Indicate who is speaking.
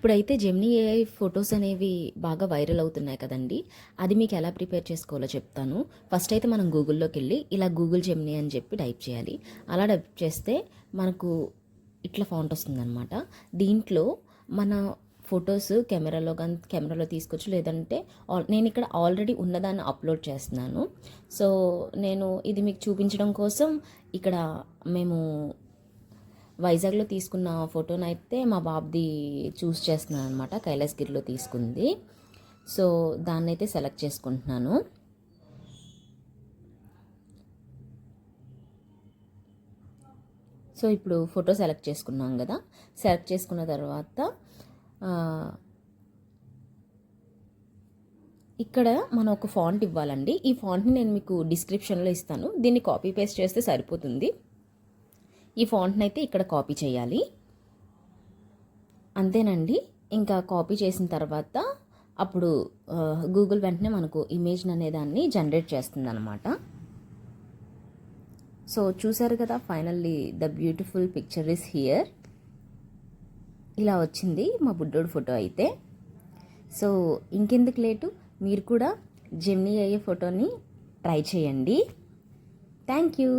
Speaker 1: ఇప్పుడైతే Gemini AI photos అనేవి బాగా వైరల్ అవుతున్నాయి కదండి. అది మీకు ఎలా ప్రిపేర్ చేసుకోవాలో చెప్తాను. ఫస్ట్ అయితే మనం గూగుల్లోకి వెళ్ళి ఇలా గూగుల్ జెమినీ అని చెప్పి టైప్ చేయాలి. అలా టైప్ చేస్తే మనకు ఇట్లా ఫాంట్ వస్తుందన్నమాట. దీంట్లో మన ఫొటోస్ కెమెరాలో తీసుకోవచ్చు, లేదంటే నేను ఇక్కడ ఆల్రెడీ ఉన్నదాన్ని అప్లోడ్ చేస్తున్నాను. సో నేను ఇది మీకు చూపించడం కోసం ఇక్కడ మేము వైజాగ్లో తీసుకున్న ఫోటోని అయితే మా బాబుది చూస్ చేస్తున్నాను అనమాట. కైలాసగిరిలో తీసుకుంది. సో దాన్ని అయితే సెలెక్ట్ చేసుకుంటున్నాను. సో ఇప్పుడు ఫోటో సెలెక్ట్ చేసుకున్నాం కదా. సెలెక్ట్ చేసుకున్న తర్వాత ఇక్కడ మనం ఒక ఫాంట్ ఇవ్వాలండి. ఈ ఫాంట్ని నేను మీకు డిస్క్రిప్షన్లో ఇస్తాను. దీన్ని కాపీ పేస్ట్ చేస్తే సరిపోతుంది. ఈ ఫాంట్ని అయితే ఇక్కడ కాపీ చేయాలి. అంతేనండి. ఇంకా కాపీ చేసిన తర్వాత అప్పుడు గూగుల్ వెంటనే మనకు ఇమేజ్ అనేదాన్ని జనరేట్ చేస్తుంది అనమాట. సో చూసారు కదా, finally the beautiful picture is here. ఇలా వచ్చింది మా బుడ్డోడు ఫోటో అయితే. సో ఇంకెందుకు లేటు, మీరు కూడా జెమినీ ఏఐ ఫోటోని ట్రై చేయండి. Thank you.